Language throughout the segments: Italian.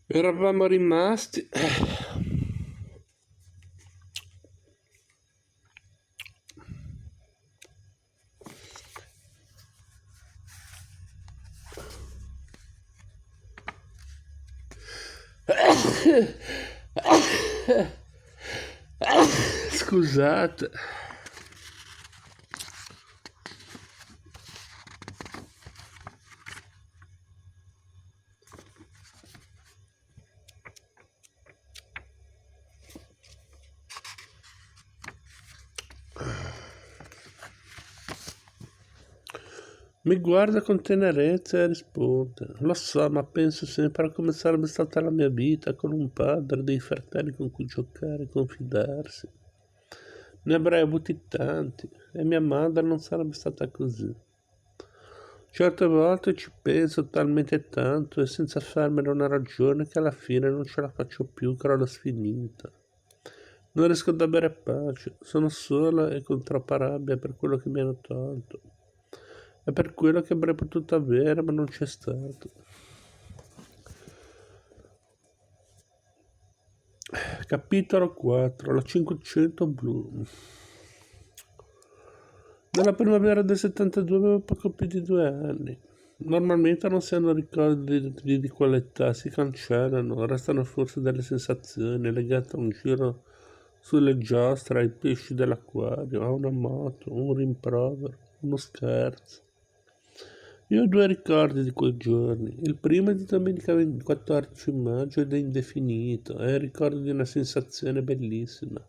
Eravamo rimasti scusate. Mi guarda con tenerezza e risponde: lo so, ma penso sempre a come sarebbe stata la mia vita con un padre, dei fratelli con cui giocare, confidarsi. Ne avrei avuti tanti e mia madre non sarebbe stata così. Certe volte ci penso talmente tanto e senza farmene una ragione che alla fine non ce la faccio più, crolla sfinita. Non riesco ad avere pace, sono sola e con troppa rabbia per quello che mi hanno tolto. E per quello che avrei potuto avere ma non c'è stato. Capitolo 4. La 500 blu. Nella primavera del 72 avevo poco più di 2 anni. Normalmente non si hanno ricordi di quell'età, si cancellano, restano forse delle sensazioni legate a un giro sulle giostre, ai pesci dell'acquario, a una moto, un rimprovero, uno scherzo. Io ho 2 ricordi di quei giorni. Il primo è di domenica 14 maggio ed è indefinito, è il ricordo di una sensazione bellissima.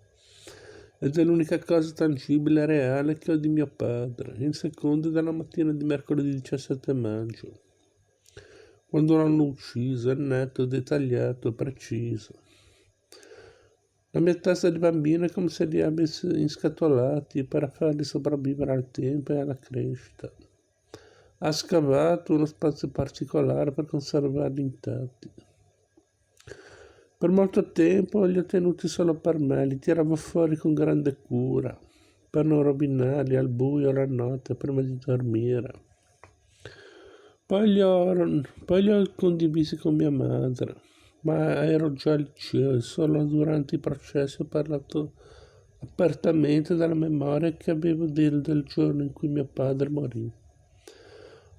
Ed è l'unica cosa tangibile e reale che ho di mio padre. Il secondo è della mattina di mercoledì 17 maggio, quando l'hanno ucciso, è netto, dettagliato, preciso. La mia testa di bambino è come se li avessi inscatolati per farli sopravvivere al tempo e alla crescita. Ha scavato uno spazio particolare per conservarli intatti. Per molto tempo li ho tenuti solo per me, li tiravo fuori con grande cura, per non rovinarli al buio la notte prima di dormire. Poi li ho condivisi con mia madre, ma ero già al liceo e solo durante i processi ho parlato apertamente della memoria che avevo del giorno in cui mio padre morì.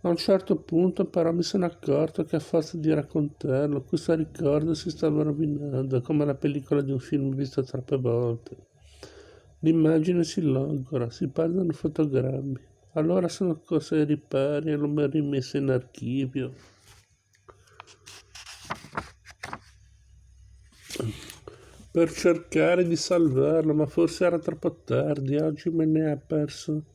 A un certo punto però mi sono accorto che a forza di raccontarlo questo ricordo si stava rovinando, come la pellicola di un film visto troppe volte. L'immagine si logora, si perdono fotogrammi. Allora sono corso ai ripari e l'ho rimesso in archivio. Per cercare di salvarlo, ma forse era troppo tardi, oggi me ne ha perso.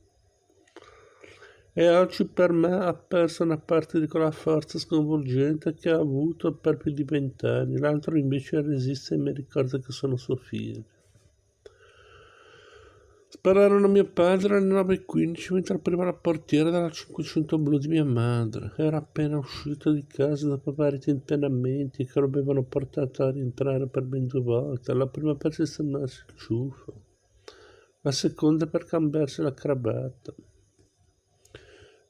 E oggi per me ha perso una parte di quella forza sconvolgente che ha avuto per più di 20 anni, l'altro invece resiste e mi ricorda che sono suo figlio. Spararono a mio padre alle 9:15 mentre apriva la portiera della 500 blu di mia madre. Era appena uscito di casa dopo vari tentennamenti che lo avevano portato a rientrare per ben 2 volte, la prima per sistemarsi il ciuffo, la seconda per cambiarsi la cravatta.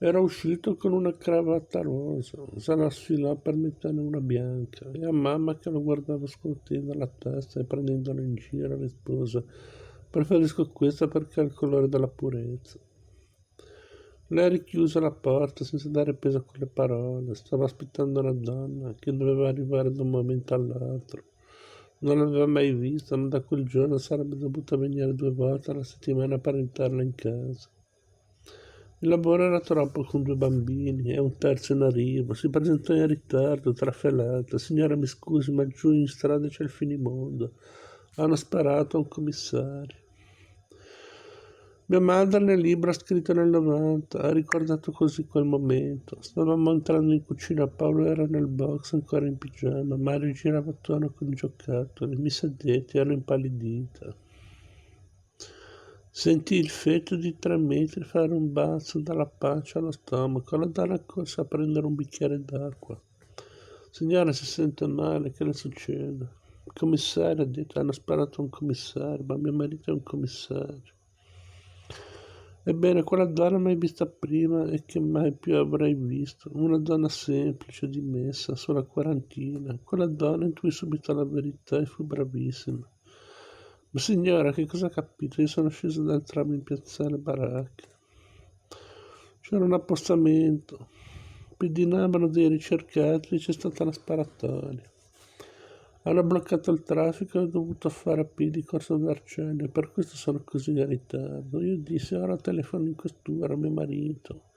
Era uscito con una cravatta rosa, se la sfilò per metterne una bianca e a mamma che lo guardava scuotendo la testa e prendendolo in giro rispose: preferisco questa perché ha il colore della purezza. Lei richiuse la porta senza dare peso a quelle parole. Stava aspettando una donna che doveva arrivare da un momento all'altro. Non l'aveva mai vista, ma da quel giorno sarebbe dovuta venire 2 volte alla settimana per aiutarla in casa. Il lavoro era troppo con 2 bambini e un terzo in arrivo. Si presentò in ritardo, trafelato. Signora, mi scusi, ma giù in strada c'è il finimondo. Hanno sparato a un commissario. Mia madre nel libro ha scritto nel 90, ha ricordato così quel momento. Stavamo entrando in cucina, Paolo era nel box ancora in pigiama, Mario girava attorno con i giocattoli, mi sedetti, ero impallidita. Sentii il feto di 3 metri fare un balzo dalla pancia allo stomaco. La donna corse a prendere un bicchiere d'acqua. Signora, si sente male, che le succede? Il commissario ha detto, hanno sparato a un commissario, ma mio marito è un commissario. Ebbene, quella donna mai vista prima e che mai più avrei visto. Una donna semplice, dimessa, sulla quarantina. Quella donna intuì subito la verità e fu bravissima. Ma signora, che cosa ha capito? Io sono sceso dal tram in piazzale Baracca. C'era un appostamento. Pedinavano dei ricercati e c'è stata una sparatoria. Hanno bloccato il traffico e ho dovuto fare a piedi corso Vercelli, per questo sono così in ritardo. Io dissi, ora telefono in questura a mio marito.